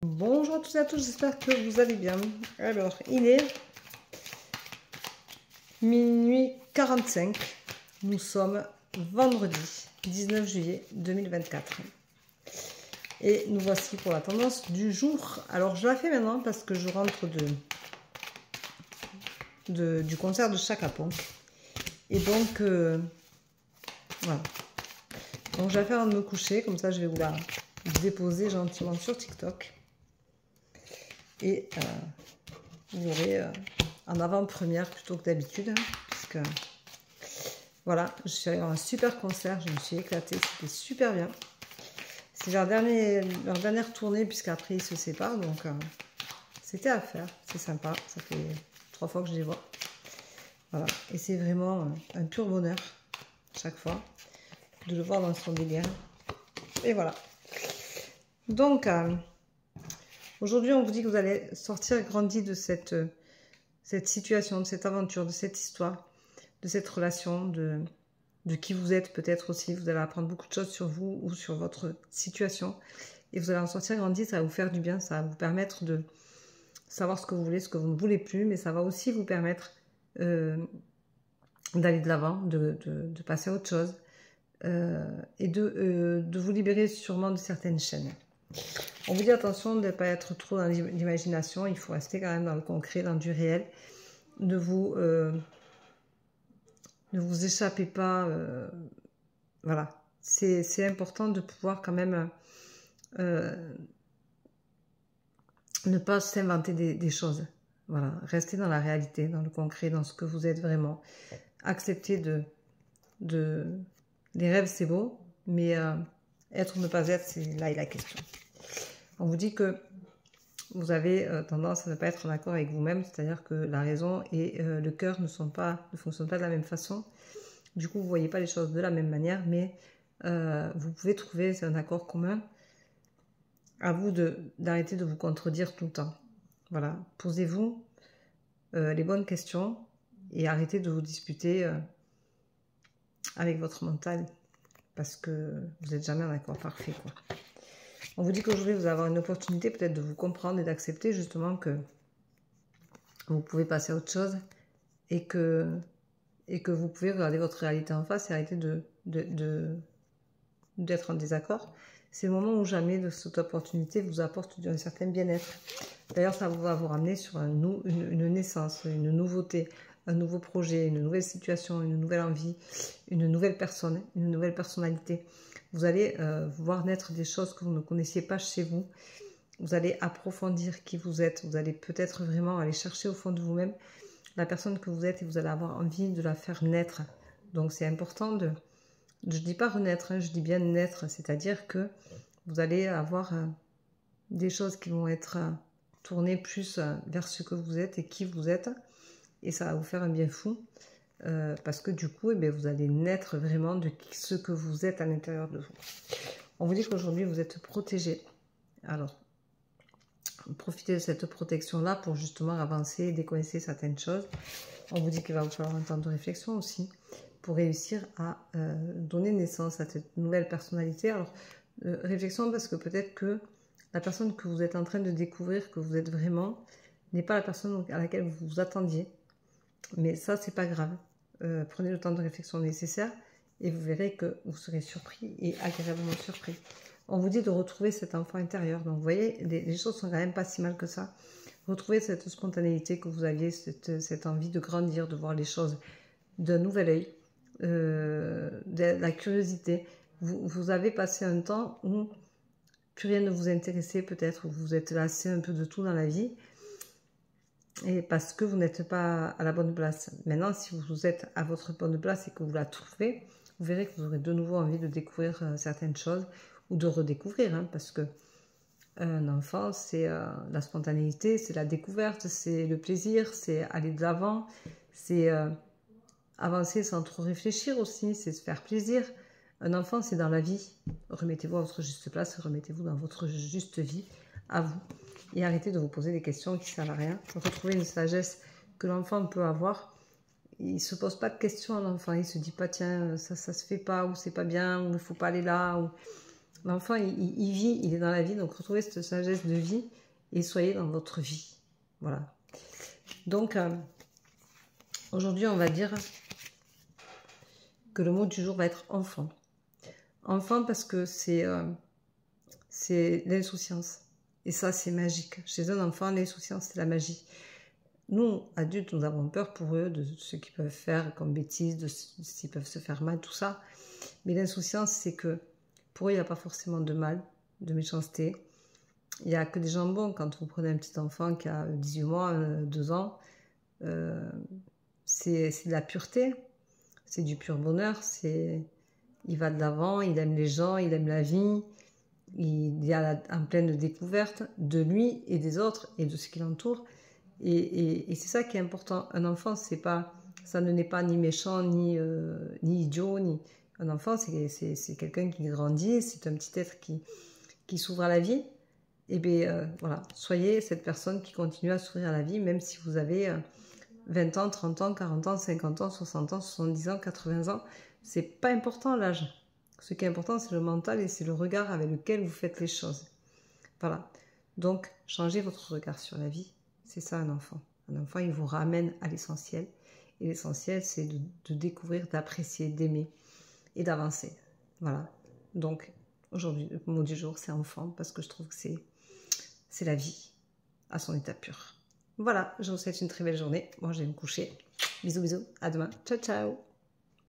Bonjour à tous et à tous, j'espère que vous allez bien. Alors, il est minuit 45. Nous sommes vendredi 19 juillet 2024. Et nous voici pour la tendance du jour. Alors, je la fais maintenant parce que je rentre du concert de Chaka Ponk. Et donc, voilà. Donc, je vais la faire avant de me coucher. Comme ça, je vais vous la déposer gentiment sur TikTok. Et vous aurez en avant-première plutôt que d'habitude, hein, puisque voilà, je suis allée dans un super concert, je me suis éclatée, c'était super bien. C'est leur dernière tournée, puisqu'après ils se séparent, donc c'était à faire, c'est sympa, ça fait 3 fois que je les vois. Voilà, et c'est vraiment un pur bonheur, chaque fois, de le voir dans son délire. Et voilà. Donc, aujourd'hui, on vous dit que vous allez sortir grandi de cette situation, de cette aventure, de cette histoire, de cette relation, de qui vous êtes peut-être aussi. Vous allez apprendre beaucoup de choses sur vous ou sur votre situation. Et vous allez en sortir grandi, ça va vous faire du bien, ça va vous permettre de savoir ce que vous voulez, ce que vous ne voulez plus, mais ça va aussi vous permettre d'aller de l'avant, de passer à autre chose et de vous libérer sûrement de certaines chaînes. On vous dit attention de ne pas être trop dans l'imagination, il faut rester quand même dans le concret, dans du réel. Ne vous échappez pas. Voilà, c'est important de pouvoir quand même ne pas s'inventer des choses. Voilà, rester dans la réalité, dans le concret, dans ce que vous êtes vraiment. Accepter les rêves, c'est beau, mais être ou ne pas être, c'est là est la question. On vous dit que vous avez tendance à ne pas être en accord avec vous-même, c'est-à-dire que la raison et le cœur ne fonctionnent pas de la même façon. Du coup, vous ne voyez pas les choses de la même manière, mais vous pouvez trouver un accord commun. À vous d'arrêter de vous contredire tout le temps. Voilà, posez-vous les bonnes questions et arrêtez de vous disputer avec votre mental parce que vous n'êtes jamais en accord parfait, quoi. On vous dit qu'aujourd'hui, vous allez avoir une opportunité peut-être de vous comprendre et d'accepter justement que vous pouvez passer à autre chose et que vous pouvez regarder votre réalité en face et arrêter d'être en désaccord. C'est le moment où jamais de cette opportunité vous apporte un certain bien-être. D'ailleurs, ça va vous ramener sur une naissance, une nouveauté, un nouveau projet, une nouvelle situation, une nouvelle envie, une nouvelle personne, une nouvelle personnalité. Vous allez voir naître des choses que vous ne connaissiez pas chez vous. Vous allez approfondir qui vous êtes. Vous allez peut-être vraiment aller chercher au fond de vous-même la personne que vous êtes et vous allez avoir envie de la faire naître. Donc, c'est important je ne dis pas renaître, hein, je dis bien naître, c'est-à-dire que vous allez avoir des choses qui vont être tournées plus vers ce que vous êtes et qui vous êtes, et ça va vous faire un bien fou, parce que du coup, vous allez naître vraiment de ce que vous êtes à l'intérieur de vous. On vous dit qu'aujourd'hui, vous êtes protégé. Alors, profitez de cette protection-là pour justement avancer et déconnaître certaines choses. On vous dit qu'il va vous falloir un temps de réflexion aussi, pour réussir à donner naissance à cette nouvelle personnalité. Alors, réflexion parce que peut-être que la personne que vous êtes en train de découvrir, que vous êtes vraiment, n'est pas la personne à laquelle vous vous attendiez. Mais ça, c'est pas grave. Prenez le temps de réflexion nécessaire et vous verrez que vous serez surpris et agréablement surpris. On vous dit de retrouver cet enfant intérieur. Donc, vous voyez, les choses sont quand même pas si mal que ça. Retrouvez cette spontanéité que vous aviez, cette envie de grandir, de voir les choses d'un nouvel œil. De la curiosité. Vous avez passé un temps où plus rien ne vous intéressait peut-être, où vous êtes lassé un peu de tout dans la vie, et parce que vous n'êtes pas à la bonne place. Maintenant, si vous êtes à votre bonne place et que vous la trouvez, vous verrez que vous aurez de nouveau envie de découvrir certaines choses, ou de redécouvrir, hein, parce que un enfant, c'est la spontanéité, c'est la découverte, c'est le plaisir, c'est aller de l'avant, c'est avancer sans trop réfléchir aussi, c'est se faire plaisir. Un enfant, c'est dans la vie. Remettez-vous à votre juste place, remettez-vous dans votre juste vie, à vous. Et arrêtez de vous poser des questions qui ne servent à rien. Retrouvez une sagesse que l'enfant peut avoir. Il ne se pose pas de questions à l'enfant. Il ne se dit pas, tiens, ça se fait pas, ou c'est pas bien, ou il ne faut pas aller là. Ou... L'enfant, il vit, il est dans la vie, donc retrouvez cette sagesse de vie et soyez dans votre vie. Voilà. Donc, aujourd'hui, on va dire que le mot du jour va être enfant. Enfant parce que c'est l'insouciance. Et ça, c'est magique. Chez un enfant, l'insouciance, c'est la magie. Nous, adultes, nous avons peur pour eux de ce qu'ils peuvent faire comme bêtises, de s'ils peuvent se faire mal, tout ça. Mais l'insouciance, c'est que pour eux, il n'y a pas forcément de mal, de méchanceté. Il n'y a que des gens bons. Quand vous prenez un petit enfant qui a 18 mois, 2 ans, c'est de la pureté, c'est du pur bonheur, il va de l'avant, il aime les gens, il aime la vie, il est en pleine découverte de lui et des autres et de ce qui l'entoure. Et c'est ça qui est important. Un enfant, ça ne n'est pas ni méchant, ni idiot. Un enfant, c'est quelqu'un qui grandit, c'est un petit être qui s'ouvre à la vie. Et bien voilà, soyez cette personne qui continue à s'ouvrir à la vie, même si vous avez 20 ans, 30 ans, 40 ans, 50 ans, 60 ans, 70 ans, 80 ans. C'est pas important l'âge. Ce qui est important, c'est le mental et c'est le regard avec lequel vous faites les choses. Voilà. Donc, changez votre regard sur la vie. C'est ça un enfant. Un enfant, il vous ramène à l'essentiel. Et l'essentiel, c'est de découvrir, d'apprécier, d'aimer et d'avancer. Voilà. Donc, aujourd'hui, le mot du jour, c'est enfant, parce que je trouve que c'est la vie à son état pur. Voilà, je vous souhaite une très belle journée. Moi, je vais me coucher. Bisous, bisous. À demain. Ciao, ciao.